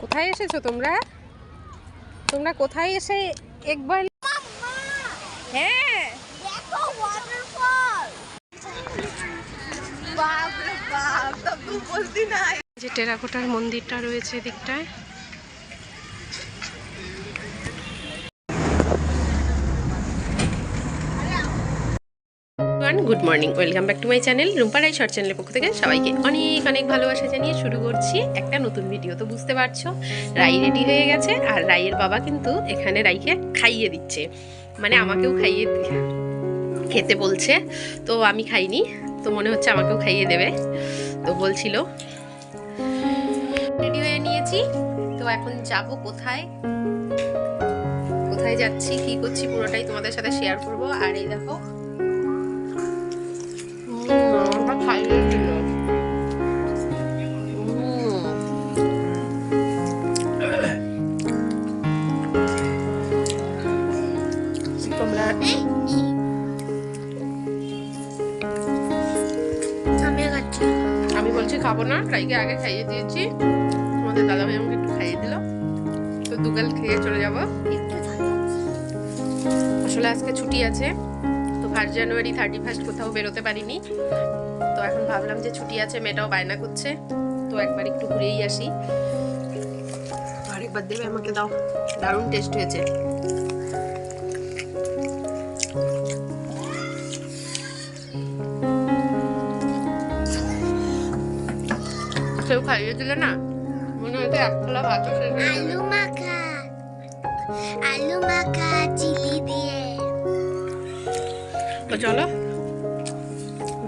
কোথায় এসেছো তোমরা? তোমরা কোথায় এসে একবার হ্যাঁ দেখো ওয়াটারফল। বাপ রে বাপ, তব তো বলতি নাই। যে টেরাকোটার মন্দিরটা রয়েছে এদিকটায়। Good morning, welcome back to my channel Rumpa Rai short চ্যানেলের পক্ষ থেকে সবাইকে অনেক অনেক ভালোবাসা জানিয়ে শুরু করছি একটা নতুন ভিডিও। তো বুঝতে পারছো রাই রেডি হয়ে গেছে, আর রাইয়ের বাবা কিন্তু এখানে রাইকে খাইয়ে দিচ্ছে, মানে আমাকেও খাইয়ে খেতে বলছে। তো আমি খাইনি, তো মনে হচ্ছে আমাকেও খাইয়ে দেবে, তো বলছিল। রেডি হয়ে নিয়েছি, তো এখন যাব কোথায় কোথায় যাচ্ছি কি করছি পুরোটাই তোমাদের সাথে শেয়ার করব। আর এই দেখো খাইয়ে দিল, তোমরা আমি বলছি খাবো না, রাইকে আগে খাইয়ে দিয়েছি, তোমাদের দাদা ভাই আমাকে একটু খাইয়ে দিল, তো দুগাল খেয়ে চলে যাব। আসলে আজকে ছুটি আছে, তো 1 জানুয়ারি 31 কোথাও বেরোতে পারিনি, তো এখন ভাবলাম যে ছুটি আছে, মেয়েটাও বায়না করছে, তো একবার একটু ঘুরেই আসি। আরেকবার দেবে আমাকে, দাও, দারুণ টেস্ট হয়েছে। কেউ খাইয়ে দিলে না মনে হচ্ছে এক থালা ভাত। আলু মাখা চিলি দিয়ে। তো চলো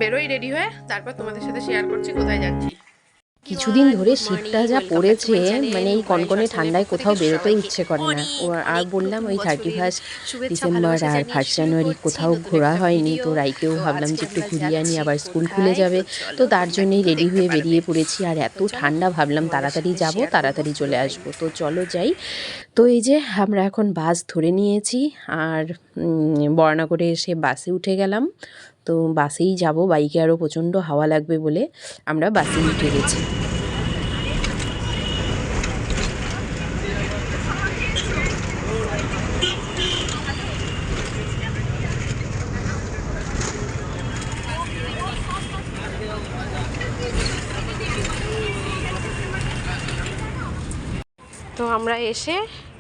বেরোই রেডি হয়ে, তারপর তোমাদের সাথে শেয়ার করছি কোথায় যাচ্ছি। কিছুদিন ধরে শীতটা যা পড়েছে, মানে এই কনকনে ঠান্ডায় কোথাও বেরোতেই ইচ্ছে করে না। আর বললাম ওই 31 ডিসেম্বর আর 1 জানুয়ারি কোথাও ঘোরা হয়নি, তো রাইকেও ভাবলাম যে একটু ঘুরিয়ে আনি, আবার স্কুল খুলে যাবে, তো তার জন্যই রেডি হয়ে বেরিয়ে পড়েছি। আর এত ঠান্ডা, ভাবলাম তাড়াতাড়ি যাব, তাড়াতাড়ি চলে আসবো, তো চলো যাই। তো এই যে আমরা এখন বাস ধরে নিয়েছি, আর বরানগরে এসে বাসে উঠে গেলাম। তো বাসেই যাব, বাইকে আরও প্রচণ্ড হাওয়া লাগবে বলে আমরা বাসেই উঠে গেছি। তো আমরা এসে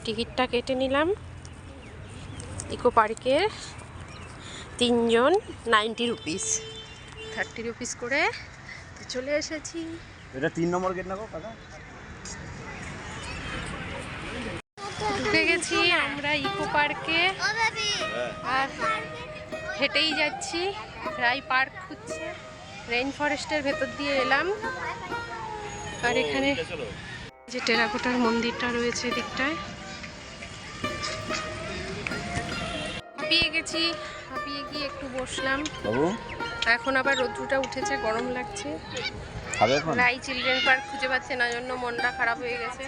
টিকিটটা কেটে নিলাম ইকো পার্কের, 3 জন 90 রুপিস, 30 রুপিস করে। তো চলে এসেছি। এটা 3 নম্বর গেট না গো কাকা? ঢুকে গেছি আমরা ইকো পার্কে, আর হেঁটেই যাচ্ছি। রাই পার্ক খুঁজছে, রেইন ফরেস্টের ভেতর দিয়ে এলাম। আর এখানে যে টেরাকোটার মন্দিরটা রয়েছে দিকটায়। হাঁপিয়ে গেছি, হাঁপিয়ে গিয়ে একটু বসলাম। এখন আবার রোদ্রুটা উঠেছে, গরম লাগছে। রাই চিলড্রেন পার্ক খুঁজে পাচ্ছে না, জন্য মনটা খারাপ হয়ে গেছে।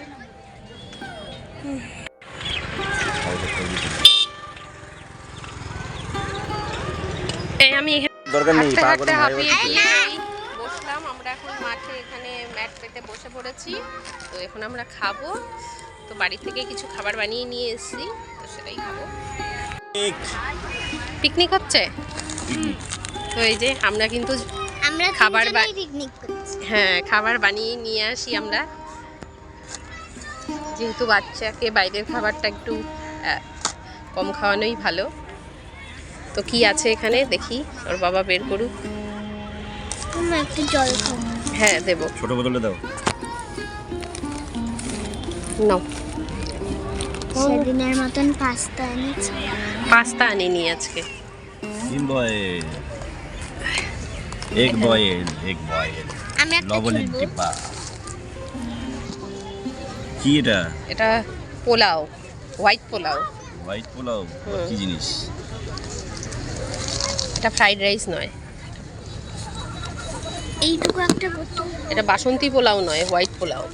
এই আমি হাঁটতে হাঁটতে হাঁপিয়ে গিয়ে বসলাম। আমরা এখন মাঠে এখানে ম্যাট পেতে বসে পড়েছি, তো এখন আমরা খাবো। তো বাড়ি থেকে কিছু খাবার বানিয়ে নিয়ে এসেছি, তো সেটাই খাবো। পিকনিক হচ্ছে, তো এই যে আমরা কিন্তু খাবার হ্যাঁ খাবার বানিয়ে নিয়ে আসি আমরা, যেহেতু বাচ্চাকে বাইরের খাবারটা একটু কম খাওয়ানোই ভালো। তো কি আছে এখানে দেখি, ওর বাবা বের করুক। একটু জল খাও। হ্যাঁ দেবো, ছোট বোতলে দাও। নাও। সেদিনের মতন পাস্তা এনেছি। পাস্তা আনিনি আজকে। এক বয়েল আমি একটা লবণের ডিব্বা। কি এটা? এটা পোলাও, হোয়াইট পোলাও। হোয়াইট পোলাও কি জিনিস? এটা ফ্রাইড রাইস নয়, এইটুকু একটা বোতল। এটা বাসন্তী পোলাও নয়, হোয়াইট পোলাও।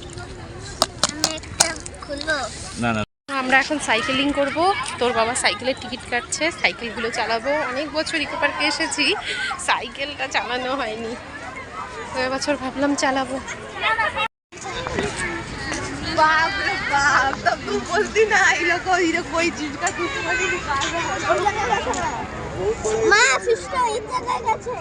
আমি একটা খুলবো? না না, আমরা এখন সাইকেলিং করব। তোর বাবা সাইকেলের টিকিট কাটছে, সাইকেলগুলো চালাবো। অনেক বছর ইকো পার্কে এসেছি, সাইকেলটা চালানো হয়নি, তো এবছর ভাবলাম চালাবো। बाप रे बाप, तब तू बोलती ना ये लोग कोई चीज का दुश्मनी निकाल रहा है। মা ফিশটা এই জায়গায় গেছে।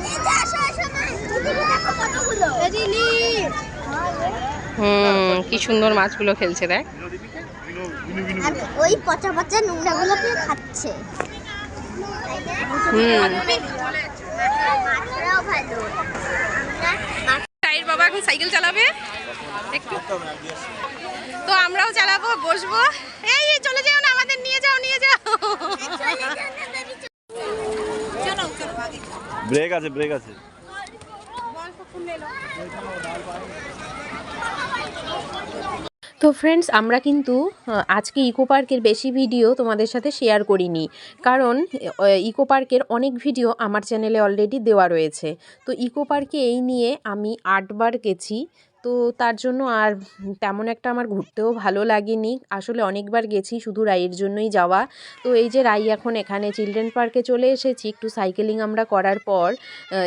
এই যে আসো আসো মা, এদিকে দেখো কতগুলো। এদিলি। কি সুন্দর মাছগুলো খেলছে দেখ। আর ওই পচা পচা নোংরাগুলোকে খাচ্ছে। মাছরাও ভালো। সাইর বাবা এখন সাইকেল চালাবে একটু, তো আমরাও চালাবো, বসবো। এই চলে যাও না, আমাদের নিয়ে যাও নিয়ে যাও। ব্রেক আছে, ব্রেক আছে। তো ফ্রেন্ডস, আমরা কিন্তু আজকে ইকো পার্কের বেশি ভিডিও তোমাদের সাথে শেয়ার করিনি, কারণ ইকো পার্কের অনেক ভিডিও আমার চ্যানেলে অলরেডি দেওয়া রয়েছে। তো ইকো পার্কে এই নিয়ে আমি 8 বার গেছি, তো তার জন্য আর তেমন একটা আমার ঘুরতেও ভালো লাগেনি। আসলে অনেকবার গেছি, শুধু রাইয়ের জন্যই যাওয়া। তো এই যে রাই এখন এখানে চিলড্রেন পার্কে চলে এসেছি। একটু সাইকেলিং আমরা করার পর,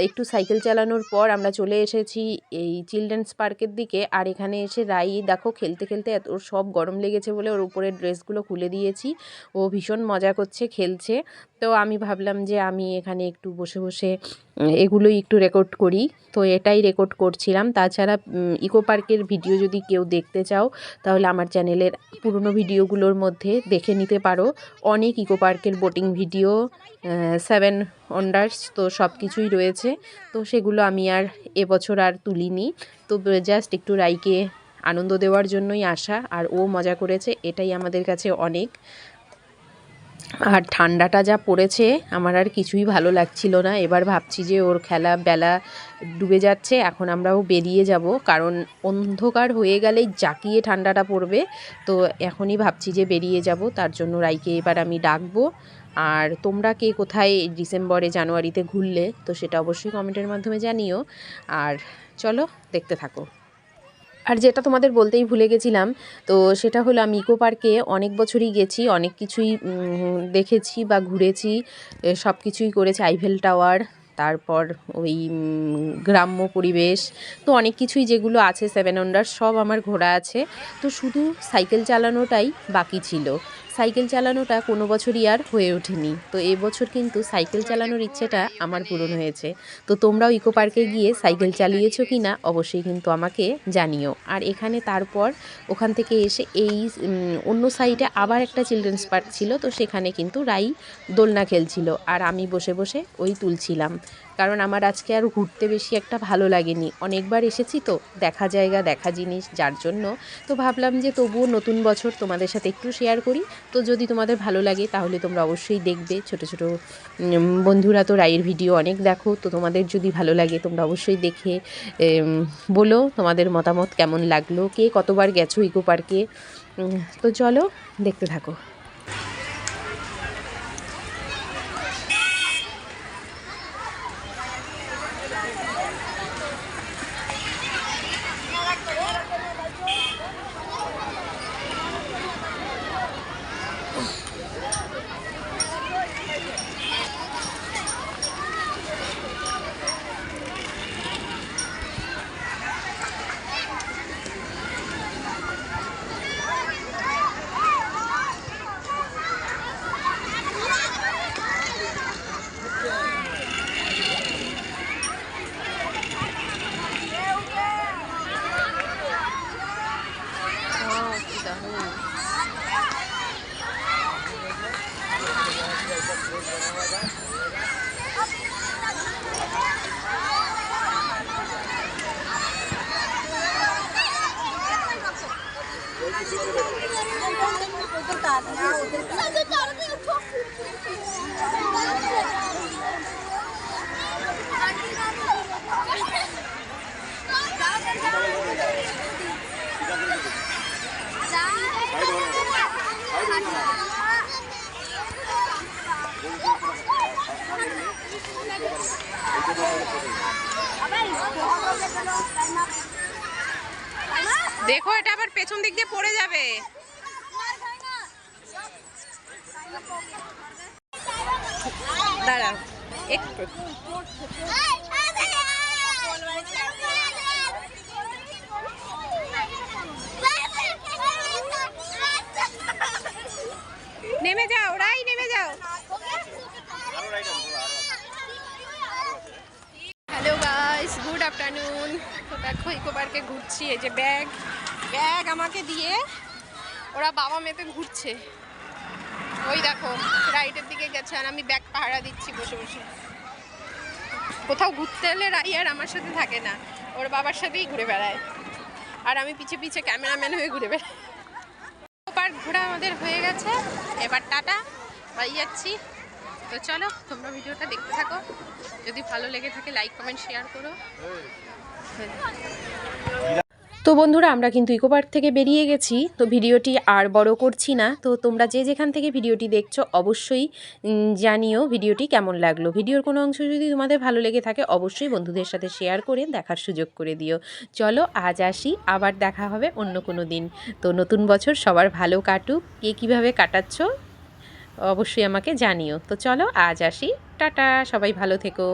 একটু সাইকেল চালানোর পর আমরা চলে এসেছি এই চিলড্রেন্স পার্কের দিকে। আর এখানে এসে রাই দেখো খেলতে খেলতে ওর সব গরম লেগেছে বলে ওর উপরের ড্রেসগুলো খুলে দিয়েছি। ও ভীষণ মজা করছে, খেলছে। তো আমি ভাবলাম যে আমি এখানে একটু বসে বসে এগুলোই একটু রেকর্ড করি, তো এটাই রেকর্ড করছিলাম। তাছাড়া ইকো পার্কের ভিডিও যদি কেউ দেখতে চাও তাহলে আমার চ্যানেলের পুরনো ভিডিওগুলোর মধ্যে দেখে নিতে পারো। অনেক ইকো পার্কের বোটিং ভিডিও, 7 ওয়ান্ডার্স, তো সব কিছুই রয়েছে। তো সেগুলো আমি আর এবছর আর তুলিনি। তো জাস্ট একটু রাইকে আনন্দ দেওয়ার জন্যই আসা, আর ও মজা করেছে, এটাই আমাদের কাছে অনেক। আর ঠান্ডাটা যা পড়েছে আমার আর কিছুই ভালো লাগছিল না। এবার ভাবছি যে ওর খেলা বেলা ডুবে যাচ্ছে, এখন আমরাও বেরিয়ে যাব, কারণ অন্ধকার হয়ে গেলেই জাকিয়ে ঠান্ডাটা পড়বে। তো এখনই ভাবছি যে বেরিয়ে যাব, তার জন্য রাইকে এবার আমি ডাকবো। আর তোমরা কে কোথায় ডিসেম্বরে জানুয়ারিতে ঘুরলে, তো সেটা অবশ্যই কমেন্টের মাধ্যমে জানিও। আর চলো দেখতে থাকো। আর যেটা তোমাদের বলতেই ভুলে গেছিলাম, তো সেটা হলো আমি ইকো পার্কে অনেক বছরই গেছি, অনেক কিছুই দেখেছি বা ঘুরেছি, সব কিছুই করেছি। আইফেল টাওয়ার, তারপর ওই গ্রাম্য পরিবেশ, তো অনেক কিছুই যেগুলো আছে 7 ওয়ান্ডার সব আমার ঘোরা আছে। তো শুধু সাইকেল চালানোটাই বাকি ছিল। সাইকেল চালানোটা কোনো বছরই আর হয়ে ওঠেনি। তো এবছর কিন্তু সাইকেল চালানোর ইচ্ছেটা আমার পূরণ হয়েছে। তো তোমরাও ইকো পার্কে গিয়ে সাইকেল চালিয়েছো কি না অবশ্যই কিন্তু আমাকে জানিও। আর এখানে তারপর ওখান থেকে এসে এই অন্য সাইডে আবার একটা চিলড্রেন্স পার্ক ছিল, তো সেখানে কিন্তু রাই দোলনা খেলছিল, আর আমি বসে বসে ওই তুলছিলাম। কারণ আমার আজকে আর ঘুরতে বেশি একটা ভালো লাগেনি, অনেকবার এসেছি তো, দেখা জায়গা দেখা জিনিস, যার জন্য তো ভাবলাম যে তবুও নতুন বছর তোমাদের সাথে একটু শেয়ার করি। তো যদি তোমাদের ভালো লাগে তাহলে তোমরা অবশ্যই দেখবে। ছোট ছোট বন্ধুরা তো রাইয়ের ভিডিও অনেক দেখো, তো তোমাদের যদি ভালো লাগে তোমরা অবশ্যই দেখে বলো তোমাদের মতামত কেমন লাগলো, কে কতবার গেছো ইকো পার্কে। তো চলো দেখতে থাকো। দেখো এটা আবার পেছন দিক দিয়ে পড়ে যাবে। দাঁড়াও একটু। নেমে যাও, রাই নেমে যাও। Hello guys, good afternoon. তো দেখো ইকো পার্কে ঘুরছি, এই যে ব্যাগ ব্যাগ আমাকে দিয়ে ওরা বাবা মেয়েতে ঘুরছে। ওই দেখো রাইডের দিকে গেছে আর আমি ব্যাগ পাহারা দিচ্ছি বসে বসে। কোথাও ঘুরতে এলে রাই আর আমার সাথে থাকে না, ওর বাবার সাথেই ঘুরে বেড়ায় আর আমি পিছে পিছে ক্যামেরাম্যান হয়ে ঘুরে বেড়াই। পার্ক ঘোরা আমাদের হয়ে গেছে, এবার টাটা, বাড়ি যাচ্ছি। তো চলো তোমরা ভিডিওটা দেখতে থাকো, যদি ভালো লেগে থাকে লাইক কমেন্ট শেয়ার করো। তো বন্ধুরা আমরা কিন্তু ইকো পার্ক থেকে বেরিয়ে গেছি, তো ভিডিওটি আর বড় করছি না। তো তোমরা যে যেখান থেকে ভিডিওটি দেখছো অবশ্যই জানিও ভিডিওটি কেমন লাগলো। ভিডিওর কোনো অংশ যদি তোমাদের ভালো লেগে থাকে অবশ্যই বন্ধুদের সাথে শেয়ার করে দেখার সুযোগ করে দিও। চলো আজ আসি, আবার দেখা হবে অন্য কোনো দিন। তো নতুন বছর সবার ভালো কাটুক, কে কীভাবে কাটাচ্ছ অবশ্যই আমাকে জানিও। তো চলো আজ আসি, টাটা, সবাই ভালো থেকো।